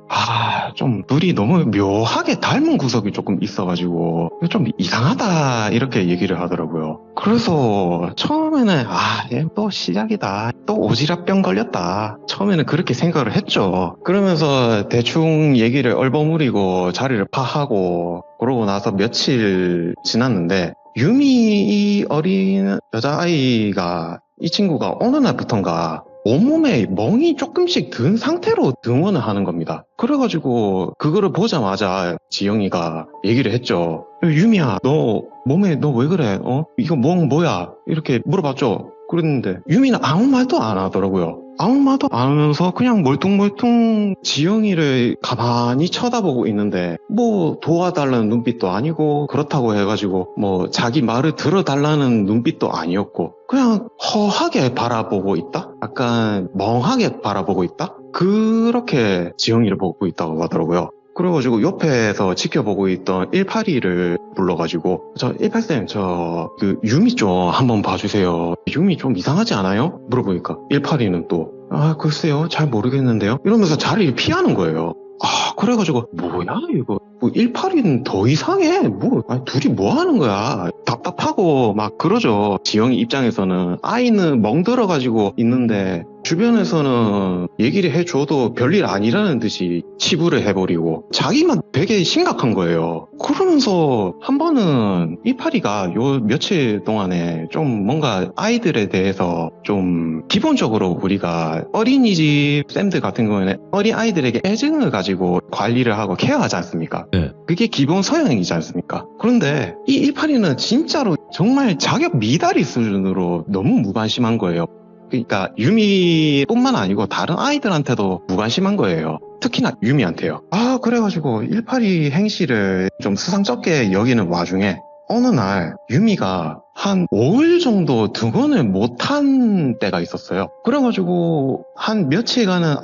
좀 둘이 너무 묘하게 닮은 구석이 조금 있어가지고 좀 이상하다 이렇게 얘기를 하더라고요. 그래서 처음에는 얘 또 시작이다. 또 오지랖병 걸렸다. 처음에는 그렇게 생각을 했죠. 그러면서 대충 얘기를 얼버무리고 자리를 파하고 그러고 나서 며칠 지났는데 유미 이 어린 여자아이가 이 친구가 어느 날부턴가 온몸에 멍이 조금씩 든 상태로 등원을 하는 겁니다. 그래가지고 그거를 보자마자 지영이가 얘기를 했죠. 유미야 너 몸에 너 왜 그래? 이거 멍 뭐야? 이렇게 물어봤죠. 그랬는데 유미는 아무 말도 안 하더라고요. 아무 말도 안 하면서 그냥 멀뚱멀뚱 지영이를 가만히 쳐다보고 있는데 뭐 도와달라는 눈빛도 아니고 그렇다고 해가지고 뭐 자기 말을 들어달라는 눈빛도 아니었고 그냥 허하게 바라보고 있다? 약간 멍하게 바라보고 있다? 그렇게 지영이를 보고 있다고 하더라고요. 그래가지고 옆에서 지켜보고 있던 182를 불러가지고 저 18쌤 그 유미 좀 한번 봐주세요. 유미 좀 이상하지 않아요? 물어보니까 182는 또 글쎄요 잘 모르겠는데요 이러면서 자리를 피하는 거예요. 그래가지고 뭐야 이거 뭐 182는 더 이상해 둘이 뭐 하는 거야 답답하고 막 그러죠. 지영이 입장에서는 아이는 멍들어가지고 있는데 주변에서는 얘기를 해줘도 별일 아니라는 듯이 치부를 해버리고 자기만 되게 심각한 거예요. 그러면서 한 번은 이파리가 요 며칠 동안에 좀 뭔가 아이들에 대해서 좀 기본적으로 우리가 어린이집 쌤들 같은 경우에는 어린 아이들에게 애증을 가지고 관리를 하고 케어하지 않습니까? 네. 그게 기본 서양이지 않습니까? 그런데 이 이파리는 진짜로 정말 자격 미달이 수준으로 너무 무관심한 거예요. 그러니까 유미뿐만 아니고 다른 아이들한테도 무관심한 거예요. 특히나 유미한테요. 그래가지고 일파리 행실을 좀 수상쩍게 여기는 와중에 어느 날 유미가 한 5일 정도 등원을 못한 때가 있었어요. 그래가지고 한 며칠간은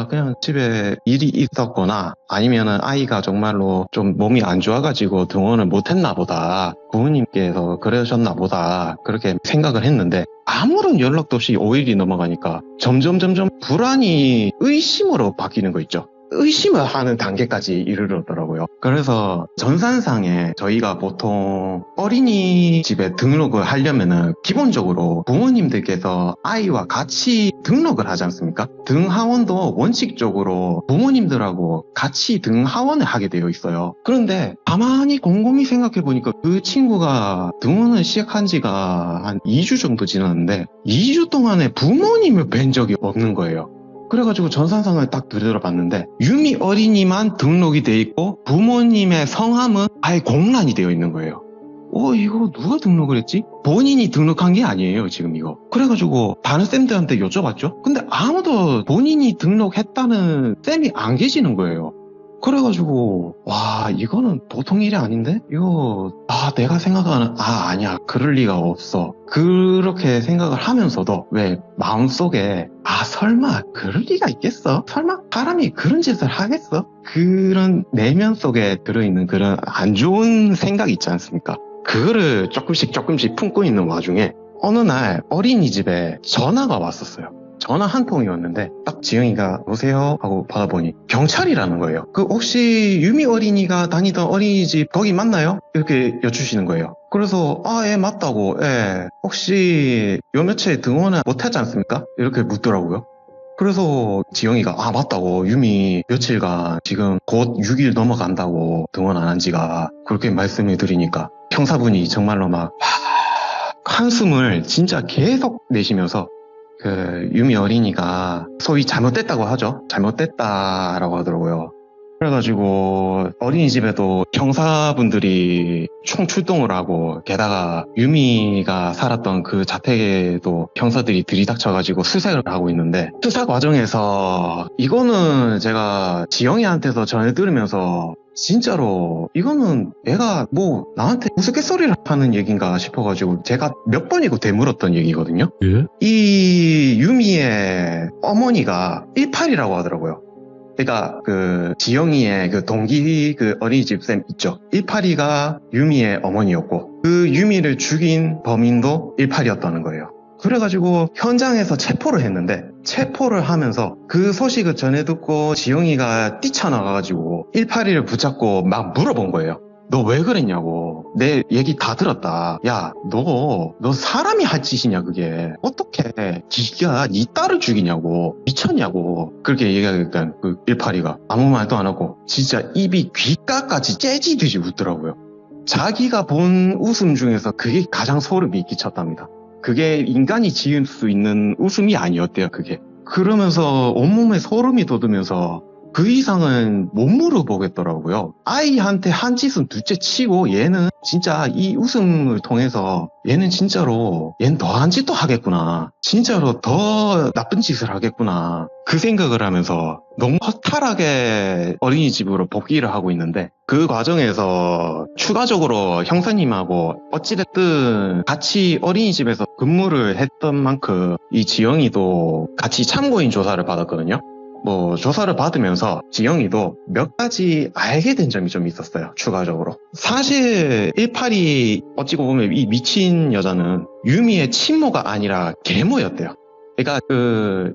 그냥 집에 일이 있었거나 아니면은 아이가 정말로 좀 몸이 안 좋아가지고 등원을 못했나 보다, 부모님께서 그러셨나 보다, 그렇게 생각을 했는데 아무런 연락도 없이 5일이 넘어가니까 점점 불안이 의심으로 바뀌는 거 있죠. 의심을 하는 단계까지 이르렀더라고요. 그래서 전산상에 저희가 보통 어린이집에 등록을 하려면은 기본적으로 부모님들께서 아이와 같이 등록을 하지 않습니까? 등하원도 원칙적으로 부모님들하고 같이 등하원을 하게 되어 있어요. 그런데 가만히 곰곰이 생각해 보니까 그 친구가 등원을 시작한 지가 한 2주 정도 지났는데 2주 동안에 부모님을 뵌 적이 없는 거예요. 그래가지고 전산상을 딱 들여다봤는데 유미 어린이만 등록이 돼 있고 부모님의 성함은 아예 공란이 되어 있는 거예요. 이거 누가 등록을 했지? 본인이 등록한 게 아니에요, 지금 이거. 그래가지고 다른 쌤들한테 여쭤봤죠? 근데 아무도 본인이 등록했다는 쌤이 안 계시는 거예요. 그래가지고 이거는 보통 일이 아닌데? 이거 내가 생각하는 아니야, 그럴 리가 없어, 그렇게 생각을 하면서도 왜 마음속에 설마 그럴 리가 있겠어? 설마 사람이 그런 짓을 하겠어? 그런 내면 속에 들어있는 그런 안 좋은 생각 있지 않습니까? 그거를 조금씩 품고 있는 와중에 어느 날 어린이집에 전화가 왔었어요. 전화 한 통이 왔는데 딱 지영이가 "여보세요?" 하고 받아보니 경찰이라는 거예요. 혹시 유미 어린이가 다니던 어린이집 거기 맞나요? 이렇게 여쭈시는 거예요. 그래서 예, 맞다고. 예, 혹시 요 며칠 등원을 못했지 않습니까? 이렇게 묻더라고요. 그래서 지영이가 맞다고, 유미 며칠간 지금 곧 6일 넘어간다고, 등원 안 한 지가, 그렇게 말씀을 드리니까 형사분이 정말로 막 한숨을 진짜 계속 내쉬면서 유미 어린이가 소위 잘못됐다고 하죠. 잘못됐다라고 하더라고요. 그래가지고 어린이집에도 형사분들이 총 출동을 하고, 게다가 유미가 살았던 그 자택에도 형사들이 들이닥쳐가지고 수색을 하고 있는데, 수사 과정에서 이거는 제가 지영이한테서 전해 들으면서 진짜로 이거는 얘가 나한테 우스갯소리를 하는 얘기인가 싶어가지고 제가 몇 번이고 되물었던 얘기거든요. 예? 이 유미의 어머니가 18이라고 하더라고요. 그러니까 지영이의 동기 어린이집 쌤 있죠. 18이가 유미의 어머니였고, 그 유미를 죽인 범인도 18이었다는 거예요. 그래가지고 현장에서 체포를 했는데, 체포를 하면서 그 소식을 전해 듣고 지영이가 뛰쳐나가가지고 18이를 붙잡고 막 물어본 거예요. "너 왜 그랬냐고. 내 얘기 다 들었다. 야, 너 사람이 할 짓이냐, 그게. 어떻게 네가 네 딸을 죽이냐고. 미쳤냐고." 그렇게 얘기하니까 18이가 아무 말도 안 하고 진짜 입이 귓가까지 째지듯이 웃더라고요. 자기가 본 웃음 중에서 그게 가장 소름이 끼쳤답니다. 그게 인간이 지을 수 있는 웃음이 아니었대요, 그게. 그러면서 온몸에 소름이 돋으면서 그 이상은 못 물어보겠더라고요. 아이한테 한 짓은 둘째 치고 얘는 진짜 이 웃음을 통해서 얘는 진짜로 얘는 더한 짓도 하겠구나. 진짜로 더 나쁜 짓을 하겠구나. 그 생각을 하면서 너무 허탈하게 어린이집으로 복귀를 하고 있는데, 그 과정에서 추가적으로 형사님하고 어찌됐든 같이 어린이집에서 근무를 했던 만큼 이 지영이도 같이 참고인 조사를 받았거든요. 조사를 받으면서 지영이도 몇 가지 알게 된 점이 좀 있었어요, 추가적으로. 사실 18이 어찌고 보면 이 미친 여자는 유미의 친모가 아니라 계모였대요. 그러니까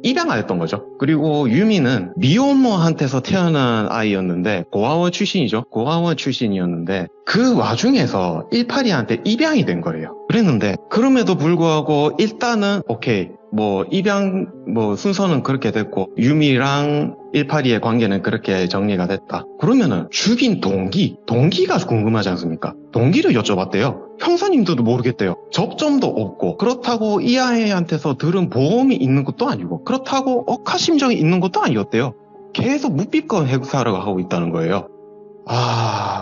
입양아였던 거죠. 그리고 유미는 미혼모한테서 태어난 아이였는데 고아원 출신이죠. 고아원 출신이었는데 그 와중에서 18이한테 입양이 된 거예요. 그랬는데 그럼에도 불구하고 일단은 오케이, 뭐 입양 뭐 순서는 그렇게 됐고 유미랑 182의 관계는 그렇게 정리가 됐다. 그러면은 죽인 동기가 궁금하지 않습니까? 동기를 여쭤봤대요. 형사님들도 모르겠대요. 접점도 없고 그렇다고 이 아이한테서 들은 보험이 있는 것도 아니고 그렇다고 억하심정이 있는 것도 아니었대요. 계속 묵비권 행사를 하고 있다는 거예요.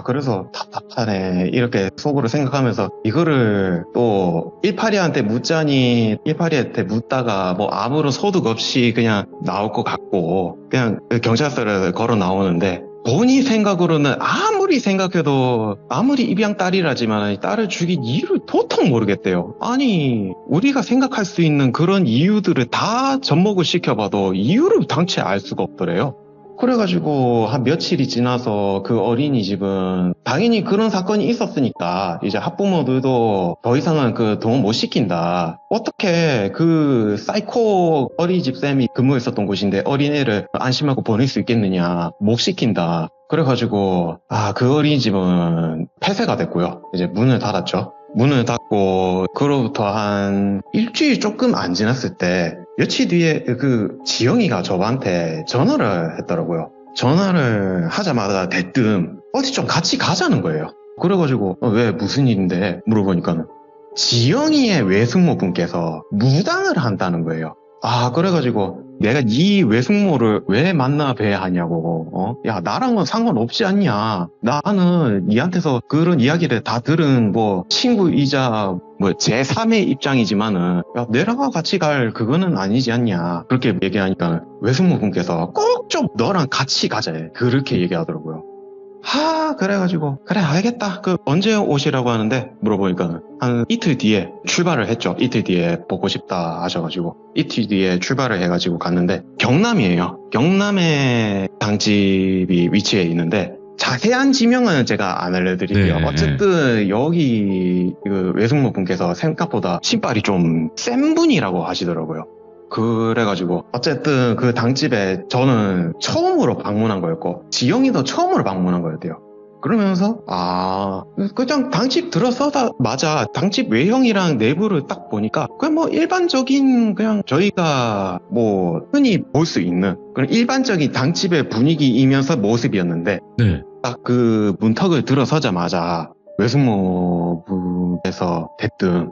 그래서 답답하네. 이렇게 속으로 생각하면서 이거를 또 182한테 묻자니 182한테 묻다가 뭐 아무런 소득 없이 그냥 나올 것 같고 그냥 경찰서를 걸어 나오는데 본인 생각으로는 아무리 생각해도 아무리 입양 딸이라지만 딸을 죽인 이유를 도통 모르겠대요. 아니 우리가 생각할 수 있는 그런 이유들을 다 접목을 시켜봐도 이유를 당최 알 수가 없더래요. 그래가지고 한 며칠이 지나서 그 어린이집은 당연히 그런 사건이 있었으니까 이제 학부모들도 더 이상은 그 동원 못 시킨다. 어떻게 그 사이코 어린이집 쌤이 근무했었던 곳인데 어린애를 안심하고 보낼 수 있겠느냐. 못 시킨다. 그래가지고 그 어린이집은 폐쇄가 됐고요. 이제 문을 닫았죠. 문을 닫고 그로부터 한 일주일 조금 안 지났을 때 며칠 뒤에 그 지영이가 저한테 전화를 했더라고요. 전화를 하자마자 대뜸 어디 좀 같이 가자는 거예요. 그래가지고 왜 무슨 일인데 물어보니까는 지영이의 외숙모분께서 무당을 한다는 거예요. 그래가지고 내가 이 외숙모를 왜 만나 뵈야 하냐고. 야 나랑은 상관없지 않냐. 나는 니한테서 그런 이야기를 다 들은 뭐 친구이자 뭐 제3의 입장이지만은 야 내랑 같이 갈 그거는 아니지 않냐. 그렇게 얘기하니까 외숙모분께서 꼭 좀 너랑 같이 가자 그렇게 얘기하더라고요. 그래가지고 그래 알겠다. 그 언제 오시라고 하는데 물어보니까 한 이틀 뒤에 출발을 했죠. 이틀 뒤에 보고 싶다 하셔가지고 이틀 뒤에 출발을 해가지고 갔는데 경남이에요. 경남에 당집이 위치해 있는데 자세한 지명은 제가 안 알려드릴게요. 네. 어쨌든 여기 그 외숙모분께서 생각보다 신발이 좀 센 분이라고 하시더라고요. 그래가지고 어쨌든 그 당집에 저는 처음으로 방문한 거였고 지영이도 처음으로 방문한 거였대요. 그러면서 그냥 당집 들어서자마자 당집 외형이랑 내부를 딱 보니까 그냥 뭐 일반적인 그냥 저희가 뭐 흔히 볼 수 있는 그런 일반적인 당집의 분위기이면서 모습이었는데 네. 딱 그 문턱을 들어서자마자 외숙모분께서 대뜸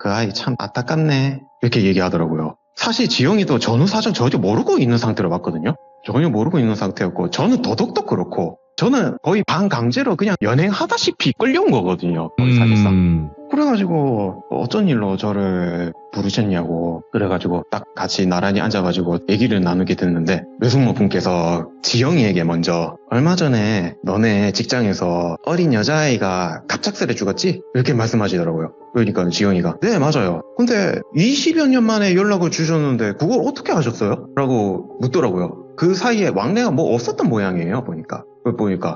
그 아이 참 안타깝네 이렇게 얘기하더라고요. 사실 지영이도 전후 사정 전혀 모르고 있는 상태로 봤거든요. 전혀 모르고 있는 상태였고 저는 더더욱더 그렇고 저는 거의 반강제로 그냥 연행하다시피 끌려온 거거든요. 거의 사실상. 그래가지고 어쩐 일로 저를 부르셨냐고 그래가지고 딱 같이 나란히 앉아가지고 얘기를 나누게 됐는데 외숙모분께서 지영이에게 먼저 얼마 전에 너네 직장에서 어린 여자아이가 갑작스레 죽었지? 이렇게 말씀하시더라고요. 그러니까 지영이가 네 맞아요. 근데 20여 년 만에 연락을 주셨는데 그걸 어떻게 하셨어요? 라고 묻더라고요. 그 사이에 왕래가 뭐 없었던 모양이에요. 보니까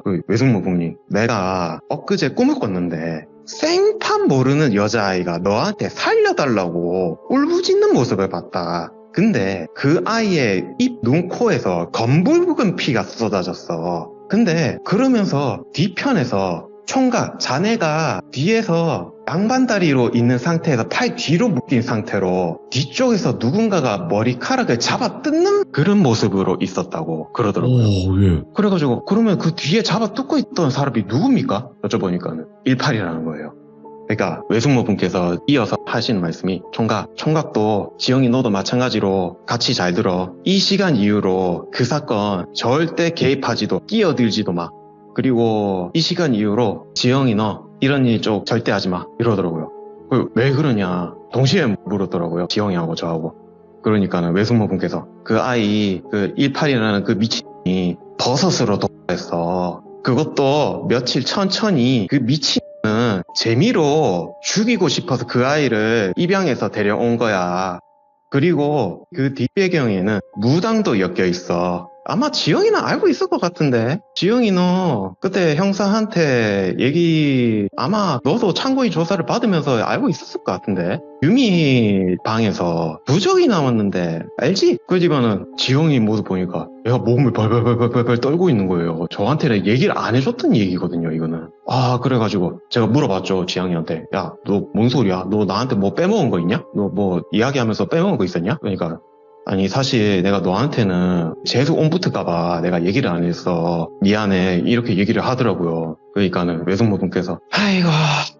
그 외숙모분이 내가 엊그제 꿈을 꿨는데 생판 모르는 여자아이가 너한테 살려달라고 울부짖는 모습을 봤다. 근데 그 아이의 입, 눈, 코에서 검붉은 피가 쏟아졌어. 근데 그러면서 뒤편에서 총각 자네가 뒤에서 양반다리로 있는 상태에서 팔 뒤로 묶인 상태로 뒤쪽에서 누군가가 머리카락을 잡아 뜯는 그런 모습으로 있었다고 그러더라고요. 예. 그래가지고 그러면 그 뒤에 잡아 뜯고 있던 사람이 누굽니까? 여쭤보니까는 18이라는 거예요. 그러니까 외숙모분께서 이어서 하시는 말씀이 총각도 지영이 너도 마찬가지로 같이 잘 들어. 이 시간 이후로 그 사건 절대 개입하지도 끼어들지도 마. 그리고 이 시간 이후로 지영이 너 이런 일 좀 절대 하지 마 이러더라고요. 왜 그러냐 동시에 물었더라고요. 지영이하고 저하고. 그러니까는 외숙모분께서 그 아이 그 18이라는 그 미친이 버섯으로 독했어. 그것도 며칠 천천히 그 미친은 재미로 죽이고 싶어서 그 아이를 입양해서 데려온 거야. 그리고 그 뒷배경에는 무당도 엮여 있어. 아마 지영이는 알고 있을 것 같은데. 지영이 너 그때 형사한테 얘기 아마 너도 참고인 조사를 받으면서 알고 있었을 것 같은데. 유미 방에서 부적이 나왔는데 알지? 그 집안은 지영이 모습 보니까 얘가 몸을 벌벌벌벌벌 떨고 있는 거예요. 저한테는 얘기를 안 해줬던 얘기거든요, 이거는. 아, 그래가지고 제가 물어봤죠, 지영이한테. 야, 너 뭔 소리야? 너 나한테 뭐 빼먹은 거 있냐? 너 뭐 이야기하면서 빼먹은 거 있었냐? 그러니까 아니 사실 내가 너한테는 재수 온 붙을까봐 내가 얘기를 안 했어. 미안해. 이렇게 얘기를 하더라고요. 그러니까는 외숙모분께서 아이고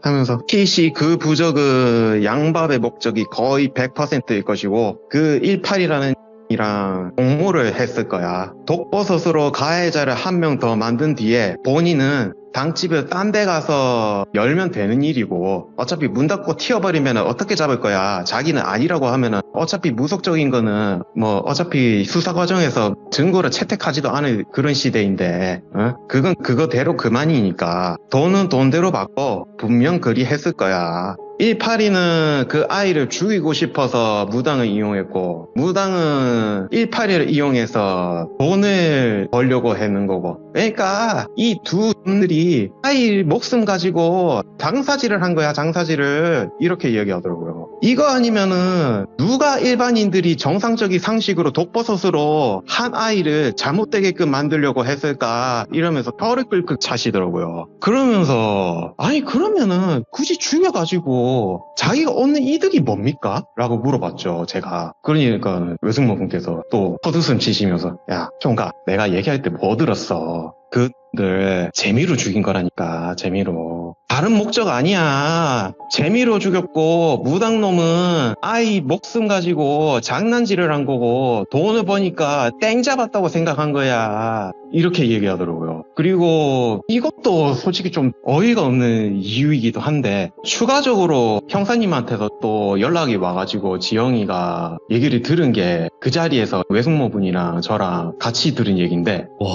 하면서 희씨 그 부적은 양밥의 목적이 거의 100%일 것이고 그 18이라는 이랑 공모를 했을 거야. 독버섯으로 가해자를 한 명 더 만든 뒤에 본인은 당집을 딴 데 가서 열면 되는 일이고 어차피 문 닫고 튀어버리면 어떻게 잡을 거야. 자기는 아니라고 하면은 어차피 무속적인 거는 뭐 어차피 수사 과정에서 증거를 채택하지도 않을 그런 시대인데 그건 그거대로 그만이니까 돈은 돈대로 받고 분명 그리 했을 거야. 182는 그 아이를 죽이고 싶어서 무당을 이용했고 무당은 182를 이용해서 돈을 벌려고 했는 거고 그러니까 이 두 분들이 아이 목숨 가지고 장사질을 한 거야. 장사질을 이렇게 이야기하더라고요. 이거 아니면은 누가 일반인들이 정상적인 상식으로 독버섯으로 한 아이를 잘못되게끔 만들려고 했을까 이러면서 혀를 끌끌 차시더라고요. 그러면서 아니 그러면은 굳이 죽여가지고 자기가 얻는 이득이 뭡니까? 라고 물어봤죠, 제가. 그러니까 외숙모분께서 또 헛웃음 치시면서 야, 총각, 내가 얘기할 때 뭐 들었어? 그들 재미로 죽인 거라니까, 재미로. 다른 목적 아니야. 재미로 죽였고 무당놈은 아이 목숨 가지고 장난질을 한 거고 돈을 버니까 땡 잡았다고 생각한 거야. 이렇게 얘기하더라고요. 그리고 이것도 솔직히 좀 어이가 없는 이유이기도 한데 추가적으로 형사님한테서 또 연락이 와가지고 지영이가 얘기를 들은 게 그 자리에서 외숙모분이랑 저랑 같이 들은 얘기인데 와.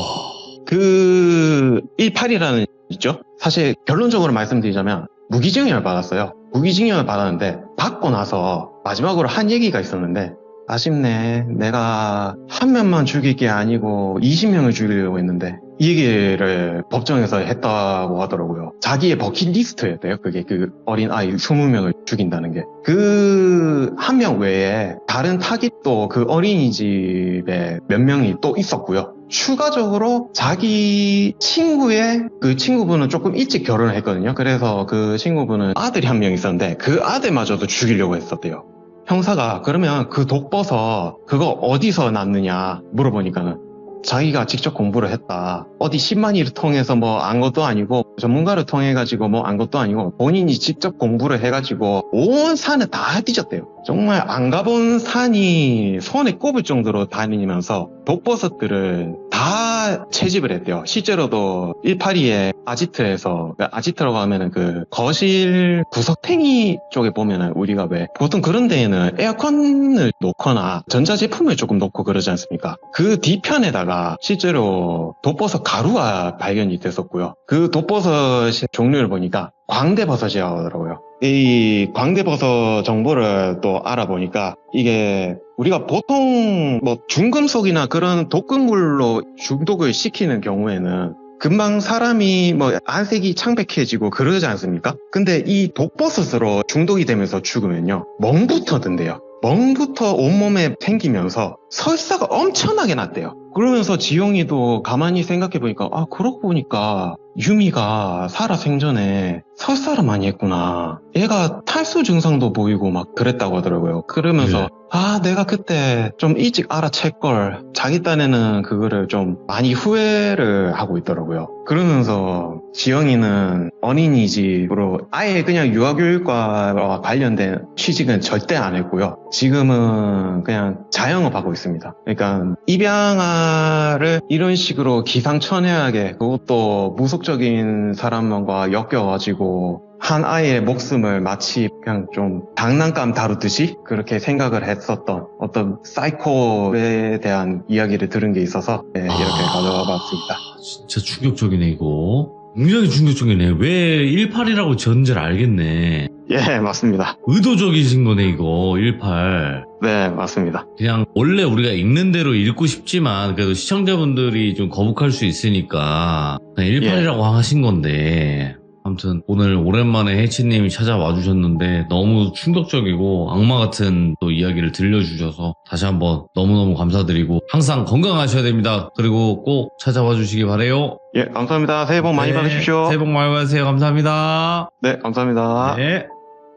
그 18이라는 있죠? 사실 결론적으로 말씀드리자면 무기징역을 받았어요. 무기징역을 받았는데 받고 나서 마지막으로 한 얘기가 있었는데 아쉽네. 내가 한 명만 죽일 게 아니고 20명을 죽이려고 했는데 이 얘기를 법정에서 했다고 하더라고요. 자기의 버킷리스트였대요. 그게 그 어린 아이 20명을 죽인다는 게. 그 한 명 외에 다른 타깃도 그 어린이집에 몇 명이 또 있었고요. 추가적으로 자기 친구의 그 친구분은 조금 일찍 결혼을 했거든요. 그래서 그 친구분은 아들이 한 명 있었는데 그 아들마저도 죽이려고 했었대요. 형사가 그러면 그 독버섯 그거 어디서 났느냐 물어보니까는 자기가 직접 공부를 했다. 어디 10만이를 통해서 뭐 안 것도 아니고 전문가를 통해 가지고 뭐 안 것도 아니고 본인이 직접 공부를 해가지고 온 산을 다 뒤졌대요. 정말 안 가본 산이 손에 꼽을 정도로 다니면서 독버섯들을 다 채집을 했대요. 실제로도 182의 아지트에서, 아지트라고 하면은 그 거실 구석탱이 쪽에 보면은 우리가 왜 보통 그런 데에는 에어컨을 놓거나 전자제품을 조금 놓고 그러지 않습니까? 그 뒤편에다가 실제로 독버섯 가루가 발견이 됐었고요. 그 독버섯의 종류를 보니까 광대버섯이라고 하더라고요. 이 광대버섯 정보를 또 알아보니까 이게 우리가 보통 뭐 중금속이나 그런 독극물로 중독을 시키는 경우에는 금방 사람이 뭐 안색이 창백해지고 그러지 않습니까? 근데 이 독버섯으로 중독이 되면서 죽으면요 멍부터 든대요. 멍부터 온몸에 생기면서 설사가 엄청나게 났대요. 그러면서 지용이도 가만히 생각해보니까 아 그러고 보니까 유미가 살아 생전에 설사를 많이 했구나. 얘가 탈수 증상도 보이고 막 그랬다고 하더라고요. 그러면서 아 내가 그때 좀 일찍 알아챘걸. 자기 딴에는 그거를 좀 많이 후회를 하고 있더라고요. 그러면서 지영이는 어린이집으로 아예 그냥 유아교육과 관련된 취직은 절대 안 했고요. 지금은 그냥 자영업하고 있습니다. 그러니까 입양아를 이런 식으로 기상천외하게 그것도 무속적인 사람과 엮여가지고 한 아이의 목숨을 마치 그냥 좀 장난감 다루듯이 그렇게 생각을 했었던 어떤 사이코에 대한 이야기를 들은 게 있어서 이렇게 가져와 봤습니다. 진짜 충격적이네 이거. 굉장히 충격적이네. 왜 18이라고 지었는지를 알겠네. 예, 맞습니다. 의도적이신 거네 이거 18. 네, 맞습니다. 그냥 원래 우리가 읽는 대로 읽고 싶지만 그래도 시청자분들이 좀 거북할 수 있으니까 그냥 18이라고 하신 건데 아무튼 오늘 오랜만에 해치님이 찾아와 주셨는데 너무 충격적이고 악마 같은 또 이야기를 들려주셔서 다시 한번 너무너무 감사드리고 항상 건강하셔야 됩니다. 그리고 꼭 찾아와 주시기 바래요. 예, 감사합니다. 새해 복 많이 네, 받으십시오. 새해 복 많이 받으세요. 감사합니다. 네, 감사합니다. 네.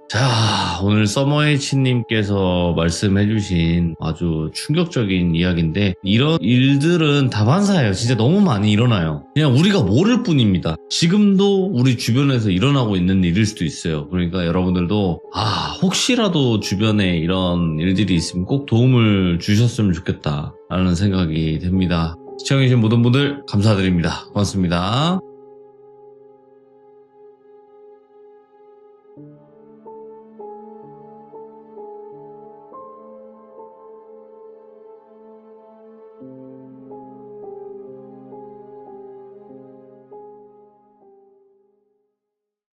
자, 오늘 서머헤이치님께서 말씀해주신 아주 충격적인 이야기인데 이런 일들은 다반사예요. 진짜 너무 많이 일어나요. 그냥 우리가 모를 뿐입니다. 지금도 우리 주변에서 일어나고 있는 일일 수도 있어요. 그러니까 여러분들도 혹시라도 주변에 이런 일들이 있으면 꼭 도움을 주셨으면 좋겠다 라는 생각이 듭니다. 시청해주신 모든 분들 감사드립니다. 고맙습니다.